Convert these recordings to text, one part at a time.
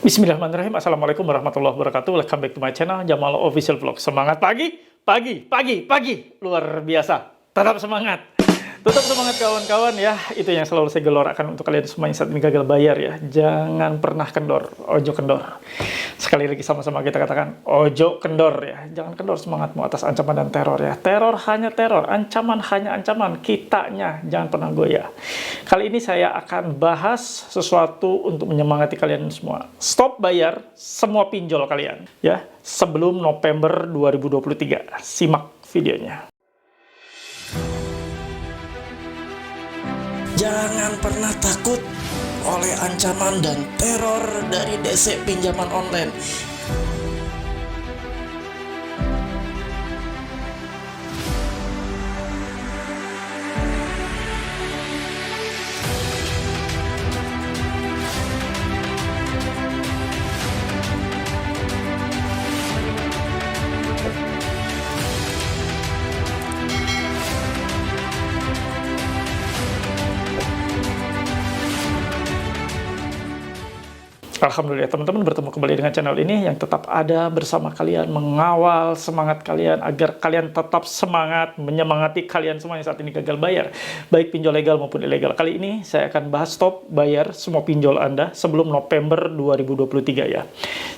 Bismillahirrahmanirrahim. Assalamualaikum warahmatullahi wabarakatuh. Welcome back to my channel, Jamal Official Vlog. Semangat pagi, pagi. Luar biasa. Tetap semangat. Tetap semangat kawan-kawan ya. Itu yang selalu saya gelorakan untuk kalian semua yang saat ini gagal bayar ya. Jangan pernah kendor, ojo kendor. Sekali lagi sama-sama kita katakan, ojo kendor ya. Jangan kendor semangatmu atas ancaman dan teror ya. Teror hanya teror, ancaman hanya ancaman. Kitanya jangan pernah goyah. Kali ini saya akan bahas sesuatu untuk menyemangati kalian semua. Stop bayar semua pinjol kalian ya sebelum November 2023. Simak videonya. Jangan pernah takut oleh ancaman dan teror dari DC pinjaman online. Alhamdulillah teman-teman bertemu kembali dengan channel ini yang tetap ada bersama kalian, mengawal semangat kalian agar kalian tetap semangat, menyemangati kalian semua yang saat ini gagal bayar, baik pinjol legal maupun ilegal. Kali ini saya akan bahas stop bayar semua pinjol Anda sebelum November 2023 ya.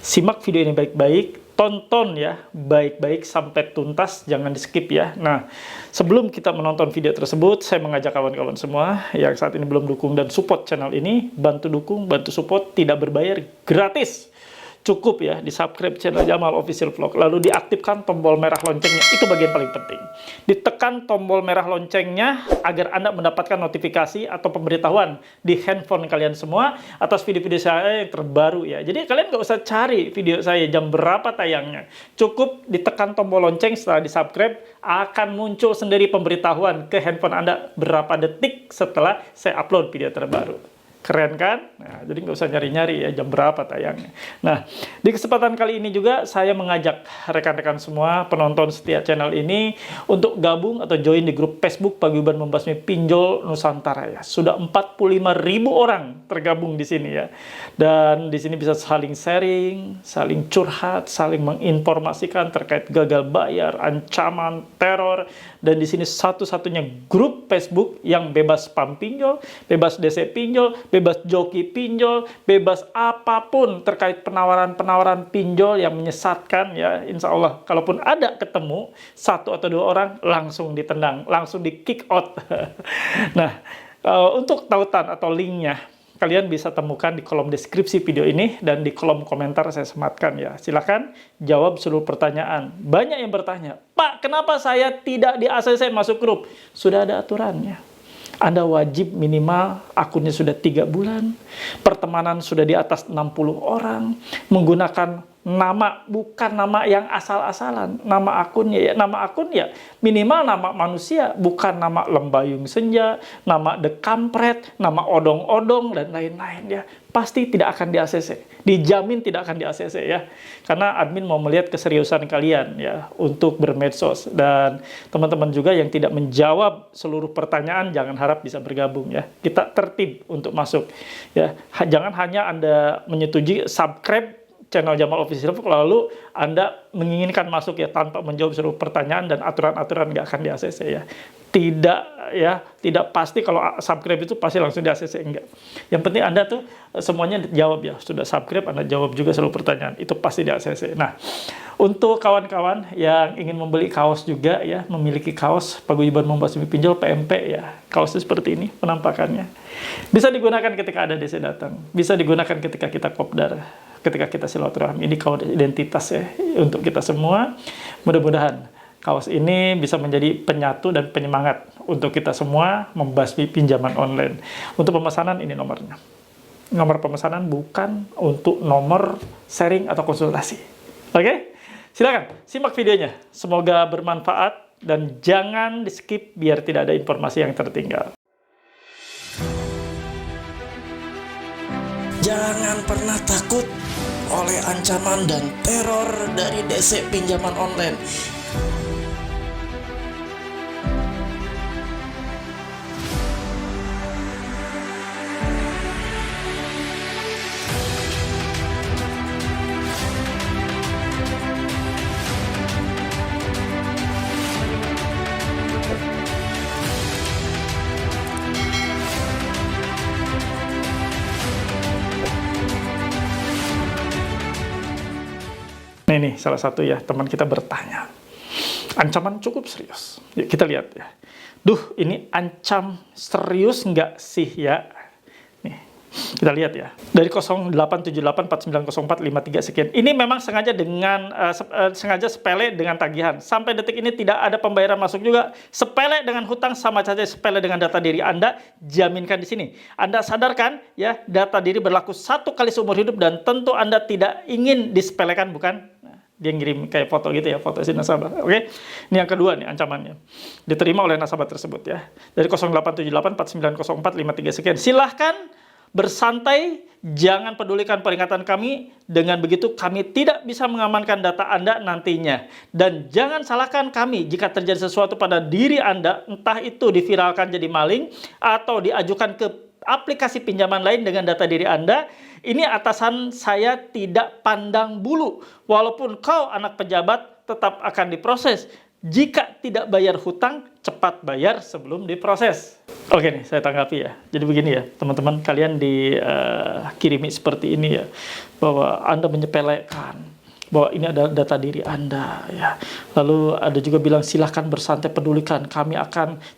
Simak video ini baik-baik, tonton ya baik-baik sampai tuntas, jangan di skip ya. Nah, sebelum kita menonton video tersebut, saya mengajak kawan-kawan semua yang saat ini belum dukung dan support channel ini, bantu dukung, bantu support, tidak berbayar, gratis. Cukup ya di subscribe channel Jamal Official Vlog, lalu diaktifkan tombol merah loncengnya, itu bagian paling penting. Ditekan tombol merah loncengnya agar Anda mendapatkan notifikasi atau pemberitahuan di handphone kalian semua atas video-video saya yang terbaru ya. Jadi kalian nggak usah cari video saya jam berapa tayangnya, cukup ditekan tombol lonceng. Setelah di subscribe akan muncul sendiri pemberitahuan ke handphone Anda berapa detik setelah saya upload video terbaru. Keren kan? Nah, jadi nggak usah nyari-nyari ya jam berapa tayangnya. Nah, di kesempatan kali ini juga saya mengajak rekan-rekan semua penonton setia channel ini untuk gabung atau join di grup Facebook Paguyuban Membasmi Pinjol Nusantara ya. Sudah 45.000 orang tergabung di sini ya. Dan di sini bisa saling sharing, saling curhat, saling menginformasikan terkait gagal bayar, ancaman, teror. Dan di sini satu-satunya grup Facebook yang bebas spam pinjol, bebas DC pinjol, bebas joki pinjol, bebas apapun terkait penawaran-penawaran pinjol yang menyesatkan ya. Insya Allah kalaupun ada ketemu satu atau dua orang langsung ditendang, langsung di kick out. Nah, untuk tautan atau linknya kalian bisa temukan di kolom deskripsi video ini dan di kolom komentar saya sematkan ya. Silahkan jawab seluruh pertanyaan. Banyak yang bertanya, Pak, kenapa saya tidak di ACC masuk grup? Sudah ada aturannya. Anda wajib minimal akunnya sudah 3 bulan, pertemanan sudah di atas 60 orang, menggunakan nama, bukan nama yang asal-asalan, nama akunnya ya. Nama akun ya minimal nama manusia, bukan nama Lembayung Senja, nama The Kampret, nama Odong-Odong, dan lain-lain ya. Pasti tidak akan di ACC, dijamin tidak akan di ACC ya. Karena admin mau melihat keseriusan kalian ya untuk bermedsos. Dan teman-teman juga yang tidak menjawab seluruh pertanyaan, jangan harap bisa bergabung ya. Kita tertib untuk masuk ya. Jangan hanya Anda menyetujui subscribe channel Jamal Official Vlog lalu Anda menginginkan masuk ya tanpa menjawab seluruh pertanyaan dan aturan-aturan nggak akan di ACC ya. Tidak ya, tidak pasti kalau subscribe itu pasti langsung di ACC, enggak. Yang penting Anda tuh semuanya jawab ya. Sudah subscribe Anda jawab juga seluruh pertanyaan, itu pasti di ACC. Nah, untuk kawan-kawan yang ingin membeli kaos juga ya, memiliki kaos Paguyuban Membasmi Pinjol PMP ya. Kaosnya seperti ini penampakannya. Bisa digunakan ketika ada DC datang, bisa digunakan ketika kita kopdar, ketika kita silaturahmi. Ini kaos identitas ya untuk kita semua. Mudah-mudahan kaos ini bisa menjadi penyatu dan penyemangat untuk kita semua membasmi pinjaman online. Untuk pemesanan ini nomornya. Nomor pemesanan bukan untuk nomor sharing atau konsultasi. Oke? Silakan simak videonya. Semoga bermanfaat dan jangan di skip biar tidak ada informasi yang tertinggal. Jangan pernah takut oleh ancaman dan teror dari DC pinjaman online. Nah ini salah satu ya, teman kita bertanya. Ancaman cukup serius. Yuk kita lihat ya. Duh, ini ancam serius nggak sih ya? Nih, kita lihat ya. Dari 0878490453 sekian. Ini memang sengaja dengan sengaja sepele dengan tagihan. Sampai detik ini tidak ada pembayaran masuk juga. Sepele dengan hutang sama saja sepele dengan data diri Anda. Jaminkan di sini. Anda sadarkan ya, data diri berlaku 1 kali seumur hidup dan tentu Anda tidak ingin disepelekan, bukan? Dia ngirim kayak foto gitu ya, foto si nasabah. Oke, ini yang kedua nih ancamannya. Diterima oleh nasabah tersebut ya. Dari 0878490453 sekian. Silahkan bersantai, jangan pedulikan peringatan kami. Dengan begitu kami tidak bisa mengamankan data Anda nantinya. Dan jangan salahkan kami jika terjadi sesuatu pada diri Anda, entah itu diviralkan jadi maling atau diajukan ke aplikasi pinjaman lain dengan data diri Anda. Ini atasan saya tidak pandang bulu. Walaupun kau anak pejabat, tetap akan diproses. Jika tidak bayar hutang, cepat bayar sebelum diproses. Oke nih, saya tanggapi ya. Jadi begini ya, teman-teman, kalian dikirimi seperti ini ya, bahwa Anda menyepelekan, bahwa ini ada data diri Anda ya. Lalu ada juga bilang silahkan bersantai pedulikan, kami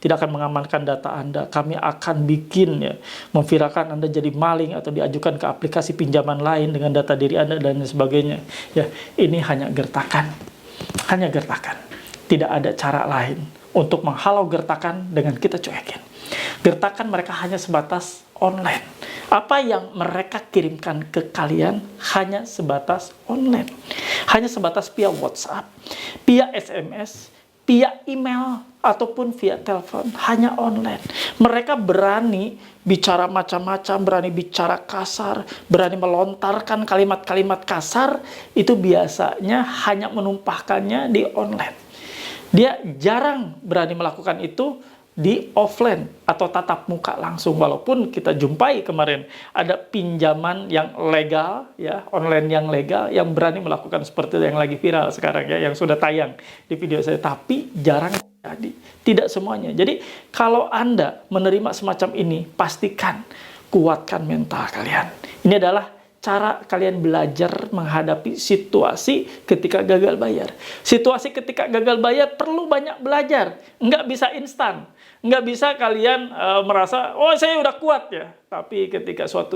tidak akan mengamankan data Anda, kami akan bikin ya, memviralkan Anda jadi maling atau diajukan ke aplikasi pinjaman lain dengan data diri Anda dan sebagainya. Ya, ini hanya gertakan. Hanya gertakan. Tidak ada cara lain untuk menghalau gertakan dengan kita cuekin. Gertakan mereka hanya sebatas online. Apa yang mereka kirimkan ke kalian hanya sebatas online. Hanya sebatas via WhatsApp, via SMS, via email, ataupun via telepon. Hanya online. Mereka berani bicara macam-macam, berani bicara kasar, berani melontarkan kalimat-kalimat kasar, itu biasanya hanya menumpahkannya di online. Dia jarang berani melakukan itu di offline atau tatap muka langsung, walaupun kita jumpai kemarin ada pinjaman yang legal ya, online yang legal yang berani melakukan seperti yang lagi viral sekarang ya, yang sudah tayang di video saya, tapi jarang terjadi, tidak semuanya. Jadi kalau Anda menerima semacam ini, pastikan kuatkan mental kalian. Ini adalah cara kalian belajar menghadapi situasi ketika gagal bayar. Situasi ketika gagal bayar perlu banyak belajar. Nggak bisa instan. Nggak bisa kalian merasa, oh saya udah kuat ya. Tapi ketika saat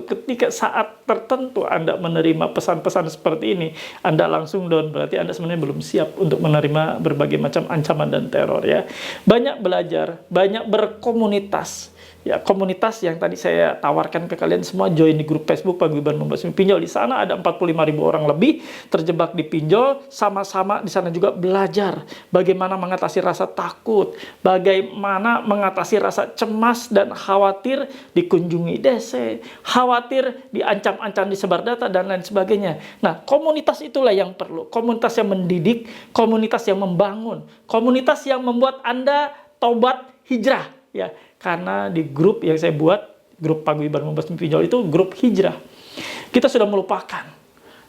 tertentu Anda menerima pesan-pesan seperti ini, Anda langsung down. Berarti Anda sebenarnya belum siap untuk menerima berbagai macam ancaman dan teror ya. Banyak belajar, banyak berkomunitas. Ya, komunitas yang tadi saya tawarkan ke kalian semua, join di grup Facebook Paguyuban Membasmi Pinjol. Di sana ada 45.000 orang lebih terjebak di pinjol, sama-sama di sana juga belajar bagaimana mengatasi rasa takut, bagaimana mengatasi rasa cemas dan khawatir dikunjungi DC, khawatir diancam-ancam disebar data dan lain sebagainya. Nah, komunitas itulah yang perlu, komunitas yang mendidik, komunitas yang membangun, komunitas yang membuat Anda taubat hijrah ya. Karena di grup yang saya buat, grup Paguyuban Membasmi Pinjol itu grup hijrah. Kita sudah melupakan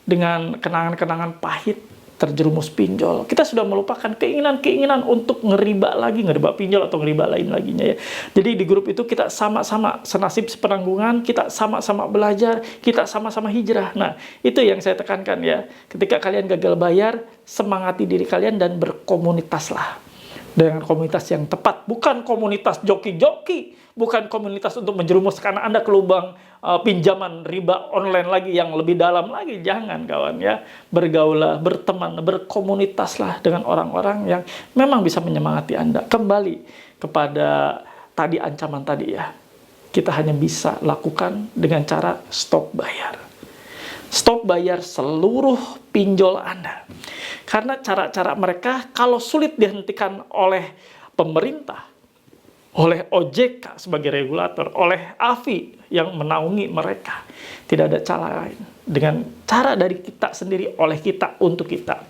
dengan kenangan-kenangan pahit terjerumus pinjol. Kita sudah melupakan keinginan-keinginan untuk ngeriba pinjol atau ngeriba lain laginya ya. Jadi di grup itu kita sama-sama senasib sepenanggungan, kita sama-sama belajar, kita sama-sama hijrah. Nah, itu yang saya tekankan ya. Ketika kalian gagal bayar, semangati diri kalian dan berkomunitaslah dengan komunitas yang tepat, bukan komunitas joki-joki, bukan komunitas untuk menjerumuskan Anda ke lubang pinjaman riba online lagi yang lebih dalam lagi. Jangan kawan ya, bergaulah, berteman, berkomunitaslah dengan orang-orang yang memang bisa menyemangati Anda. Kembali kepada tadi ancaman tadi ya, kita hanya bisa lakukan dengan cara stop bayar. Stop bayar seluruh pinjol Anda. Karena cara-cara mereka kalau sulit dihentikan oleh pemerintah, oleh OJK sebagai regulator, oleh AFI yang menaungi mereka, tidak ada cara lain. Dengan cara dari kita sendiri, oleh kita, untuk kita.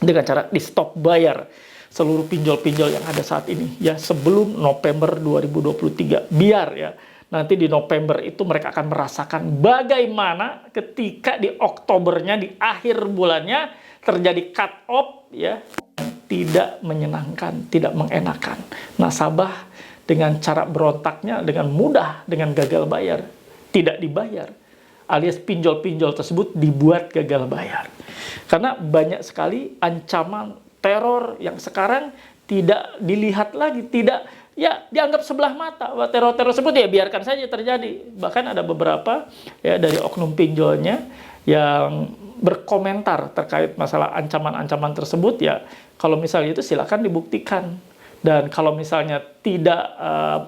Dengan cara di stop bayar seluruh pinjol-pinjol yang ada saat ini ya, sebelum November 2023. Biar ya nanti di November itu mereka akan merasakan bagaimana ketika di Oktobernya, di akhir bulannya terjadi cut off ya, tidak menyenangkan, tidak mengenakan. Nasabah dengan cara berontaknya dengan mudah, dengan gagal bayar, tidak dibayar, alias pinjol-pinjol tersebut dibuat gagal bayar. Karena banyak sekali ancaman teror yang sekarang tidak dilihat lagi, tidak ya dianggap sebelah mata. Bahwa teror tersebut ya biarkan saja terjadi. Bahkan ada beberapa ya dari oknum pinjolnya yang berkomentar terkait masalah ancaman-ancaman tersebut, ya kalau misalnya itu silakan dibuktikan. Dan kalau misalnya tidak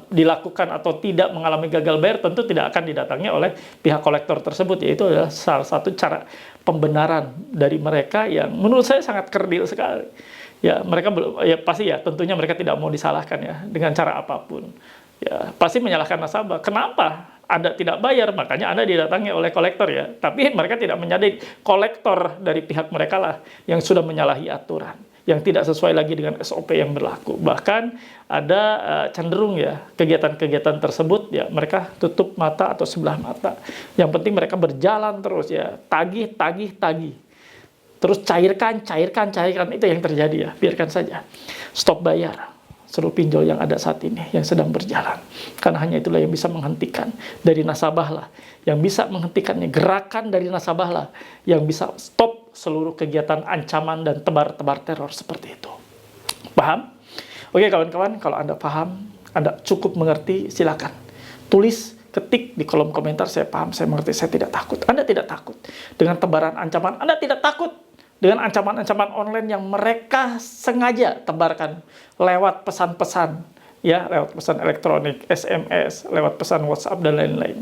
dilakukan atau tidak mengalami gagal bayar, tentu tidak akan didatangi oleh pihak kolektor tersebut. Yaitu adalah salah satu cara pembenaran dari mereka yang menurut saya sangat kerdil sekali. Ya mereka ya pasti ya tentunya mereka tidak mau disalahkan ya dengan cara apapun. Ya pasti menyalahkan nasabah. Kenapa Anda tidak bayar? Makanya Anda didatangi oleh kolektor ya. Tapi mereka tidak menyadari kolektor dari pihak mereka lah yang sudah menyalahi aturan, yang tidak sesuai lagi dengan SOP yang berlaku. Bahkan ada cenderung ya kegiatan-kegiatan tersebut ya mereka tutup mata atau sebelah mata. Yang penting mereka berjalan terus ya, tagih. Terus cairkan, itu yang terjadi ya. Biarkan saja. Stop bayar seluruh pinjol yang ada saat ini yang sedang berjalan. Karena hanya itulah yang bisa menghentikan dari nasabah lah, yang bisa menghentikannya, gerakan dari nasabah lah, yang bisa stop seluruh kegiatan ancaman dan tebar-tebar teror seperti itu. Paham? Oke kawan-kawan, kalau Anda paham, Anda cukup mengerti, silakan tulis, ketik di kolom komentar, saya paham, saya mengerti, saya tidak takut. Anda tidak takut dengan tebaran ancaman, Anda tidak takut dengan ancaman-ancaman online yang mereka sengaja tebarkan lewat pesan-pesan, ya, lewat pesan elektronik, SMS, lewat pesan WhatsApp, dan lain-lain.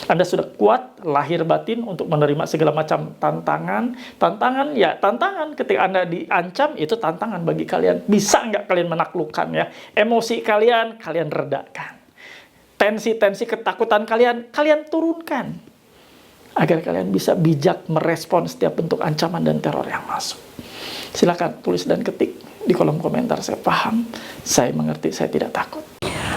Anda sudah kuat, lahir batin untuk menerima segala macam tantangan. Tantangan ketika Anda diancam, itu tantangan bagi kalian. Bisa nggak kalian menaklukkan ya? Emosi kalian redakan. Tensi-tensi ketakutan kalian turunkan. Agar kalian bisa bijak merespon setiap bentuk ancaman dan teror yang masuk. Silakan tulis dan ketik di kolom komentar. Saya paham, saya mengerti, saya tidak takut.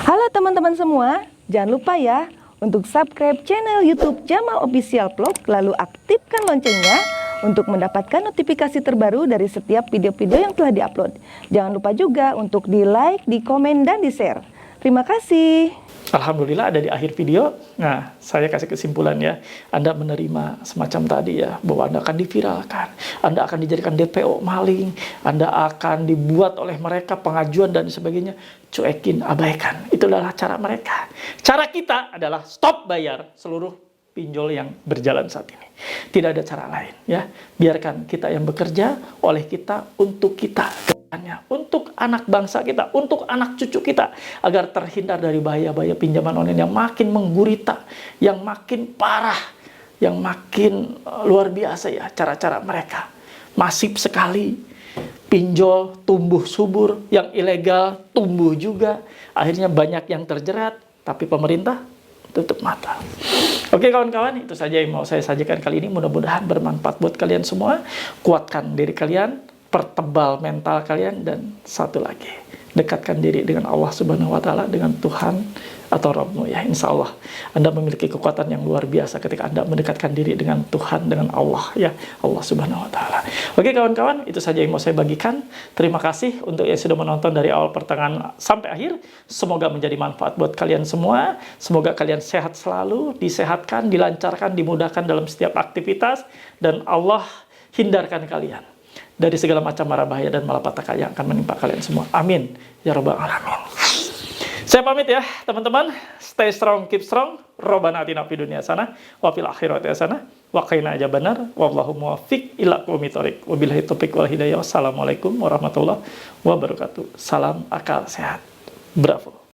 Halo teman-teman semua, jangan lupa ya untuk subscribe channel YouTube Jamal Official Vlog, lalu aktifkan loncengnya untuk mendapatkan notifikasi terbaru dari setiap video-video yang telah diupload. Jangan lupa juga untuk di-like, di-komen, dan di-share. Terima kasih. Alhamdulillah ada di akhir video. Nah, saya kasih kesimpulan ya. Anda menerima semacam tadi ya, bahwa Anda akan diviralkan, Anda akan dijadikan DPO maling, Anda akan dibuat oleh mereka pengajuan dan sebagainya. Cuekin, abaikan. Itu adalah cara mereka. Cara kita adalah stop bayar seluruh pinjol yang berjalan saat ini. Tidak ada cara lain ya. Biarkan kita yang bekerja oleh kita, untuk kita, untuk anak bangsa kita, untuk anak cucu kita, agar terhindar dari bahaya-bahaya pinjaman online yang makin menggurita, yang makin parah, yang makin luar biasa ya cara-cara mereka. Masif sekali. Pinjol tumbuh subur, yang ilegal tumbuh juga. Akhirnya banyak yang terjerat, tapi pemerintah tutup mata. Oke kawan-kawan, itu saja yang mau saya sajikan kali ini. Mudah-mudahan bermanfaat buat kalian semua. Kuatkan diri kalian, pertebal mental kalian, dan satu lagi, dekatkan diri dengan Allah Subhanahu wa Ta'ala, dengan Tuhan atau Rabbmu ya. Insya Allah Anda memiliki kekuatan yang luar biasa ketika Anda mendekatkan diri dengan Tuhan, dengan Allah ya, Allah Subhanahu wa Ta'ala. Oke kawan-kawan, itu saja yang mau saya bagikan. Terima kasih untuk yang sudah menonton dari awal pertengahan sampai akhir. Semoga menjadi manfaat buat kalian semua. Semoga kalian sehat selalu, disehatkan, dilancarkan, dimudahkan dalam setiap aktivitas, dan Allah hindarkan kalian dari segala macam mara bahaya dan malapetaka yang akan menimpa kalian semua. Amin ya rabbal alamin. Saya pamit ya teman-teman. Stay strong, keep strong. Robbana atina fid dunya hasanah wa fil akhirati hasanah wa qina adzabannar. Wallahu muwaffiq ila aqwamit thoriq. Wabillahi taufiq wal hidayah. Wassalamualaikum warahmatullahi wabarakatuh. Salam akal sehat. Bravo.